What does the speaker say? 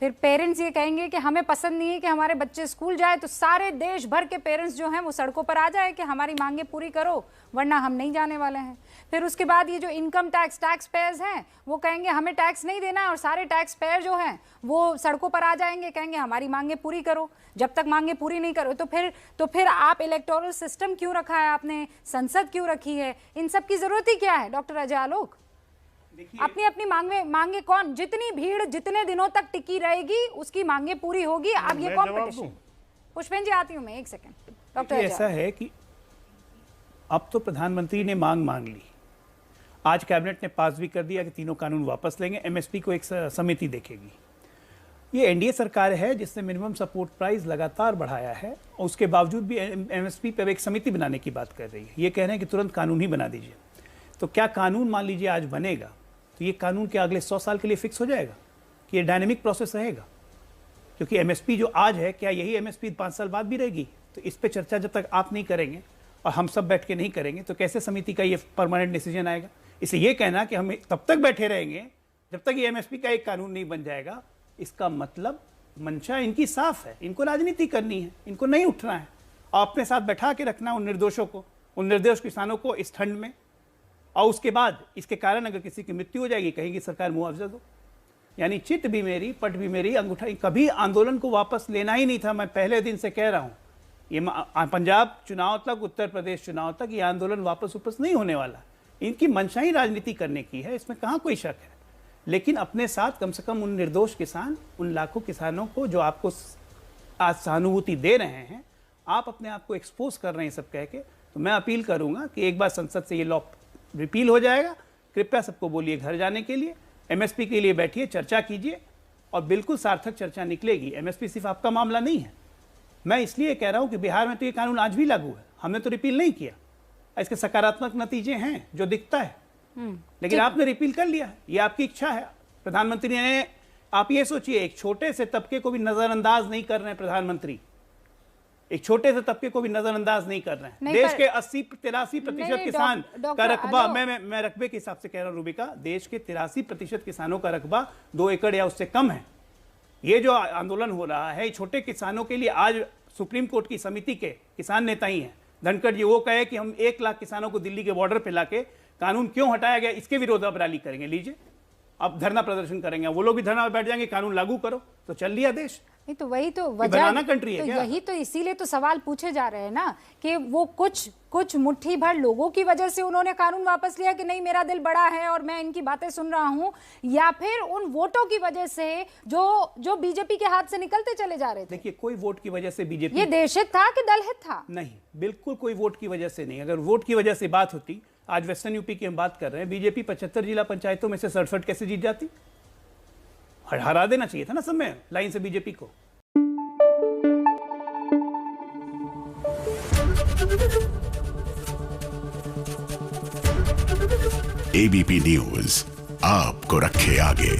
फिर पेरेंट्स ये कहेंगे कि हमें पसंद नहीं है कि हमारे बच्चे स्कूल जाए, तो सारे देश भर के पेरेंट्स जो हैं वो सड़कों पर आ जाए कि हमारी मांगे पूरी करो वरना हम नहीं जाने वाले हैं। फिर उसके बाद ये जो इनकम टैक्स पेयर्स हैं वो कहेंगे हमें टैक्स नहीं देना, और सारे टैक्स पेयर जो हैं वो सड़कों पर आ जाएंगे, कहेंगे हमारी मांगे पूरी करो। जब तक मांगे पूरी नहीं करो तो फिर आप इलेक्टोरल सिस्टम क्यों रखा है आपने, संसद क्यों रखी है, इन सब की जरूरत ही क्या है? डॉक्टर अजय आलोक, अपनी अपनी मांगे कौन, जितनी भीड़ जितने दिनों तक टिकी रहेगी उसकी मांगे पूरी होगी। अब ये कॉम्पिटिशन। पुष्पेन जी आती हूँ मैं, एक सेकंड। डॉक्टर ऐसा है कि अब तो प्रधानमंत्री ने मांग ली, आज कैबिनेट ने पास भी कर दिया कि तीनों कानून वापस लेंगे, एमएसपी को एक समिति देखेगी। ये एनडीए सरकार है जिसने मिनिमम सपोर्ट प्राइस लगातार बढ़ाया है और उसके बावजूद भी एमएसपी पर एक समिति बनाने की बात कर रही है। ये कह रहे हैं कि तुरंत कानून ही बना दीजिए। तो क्या कानून मान लीजिए आज बनेगा तो ये कानून के अगले 100 साल के लिए फिक्स हो जाएगा कि ये डायनेमिक प्रोसेस रहेगा? क्योंकि एमएसपी जो आज है, क्या यही एमएसपी 5 साल बाद भी रहेगी? तो इस पे चर्चा जब तक आप नहीं करेंगे और हम सब बैठ के नहीं करेंगे तो कैसे समिति का ये परमानेंट डिसीजन आएगा? इसलिए ये कहना कि हम तब तक बैठे रहेंगे जब तक ये एमएसपी का एक कानून नहीं बन जाएगा, इसका मतलब मंशा इनकी साफ है, इनको राजनीति करनी है, इनको नहीं उठना है और अपने साथ बैठा के रखना उन निर्दोषों को, उन निर्दोष किसानों को इस ठंड में। और उसके बाद इसके कारण अगर किसी की मृत्यु हो जाएगी कहेगी सरकार मुआवजा दो। यानी चिट भी मेरी पट भी मेरी, अंगूठा। कभी आंदोलन को वापस लेना ही नहीं था। मैं पहले दिन से कह रहा हूं, ये पंजाब चुनाव तक, उत्तर प्रदेश चुनाव तक ये आंदोलन वापस नहीं होने वाला। इनकी मंशा ही राजनीति करने की है, इसमें कहां कोई शक है। लेकिन अपने साथ कम से कम उन निर्दोष किसान, उन लाखों किसानों को जो आपको आज सहानुभूति दे रहे हैं, आप अपने आप को एक्सपोज कर रहे हैं सब कह के। तो मैं अपील करूंगा कि एक बार संसद से ये लॉ रिपील हो जाएगा, कृपया सबको बोलिए घर जाने के लिए, एमएसपी के लिए बैठिए, चर्चा कीजिए और बिल्कुल सार्थक चर्चा निकलेगी। एमएसपी सिर्फ आपका मामला नहीं है। मैं इसलिए कह रहा हूं कि बिहार में तो ये कानून आज भी लागू है, हमने तो रिपील नहीं किया। इसके सकारात्मक नतीजे हैं जो दिखता है, लेकिन आपने रिपील कर लिया। ये आपकी इच्छा है। प्रधानमंत्री ने, आप ये सोचिए, एक छोटे से तबके को भी नजरअंदाज नहीं कर रहे हैं प्रधानमंत्री, एक छोटे से तबके को भी नजरअंदाज नहीं कर रहे हैं। देश के 80-83% किसान का रकबा, मैं रकबे के हिसाब से कह रहा हूं रूबिका, देश के 83% किसानों का रकबा 2 एकड़ या उससे कम है। ये जो आंदोलन हो रहा है छोटे किसानों के लिए, आज सुप्रीम कोर्ट की समिति के किसान नेता ही हैं धनखड़ जी, वो कहे कि हम 1 लाख किसानों को दिल्ली के बॉर्डर पे लाके कानून क्यों हटाया गया इसके विरोध अब रैली करेंगे। लीजिए, अब धरना प्रदर्शन करेंगे, वो लोग भी धरना में बैठ जाएंगे, कानून लागू करो, तो चल लिया देश। नहीं तो वही तो वजह, बनाना कंट्री है तो क्या? यही तो, इसीलिए तो सवाल पूछे जा रहे हैं ना कि वो कुछ मुट्ठी भर लोगों की वजह से उन्होंने कानून वापस लिया कि नहीं मेरा दिल बड़ा है और मैं इनकी बातें सुन रहा हूं, या फिर उन वोटों की वजह से जो बीजेपी के हाथ से निकलते चले जा रहे थे। देखिए, कोई वोट की वजह से बीजेपी, ये देशहित था कि दलहित था? नहीं, बिल्कुल कोई वोट की वजह से नहीं। अगर वोट की वजह से बात होती, आज वेस्टर्न यूपी की हम बात कर रहे हैं, बीजेपी 75 जिला पंचायतों में से 67 कैसे जीत जाती? हरा देना चाहिए था ना सब में लाइन से बीजेपी को। एबीपी न्यूज आपको रखे आगे।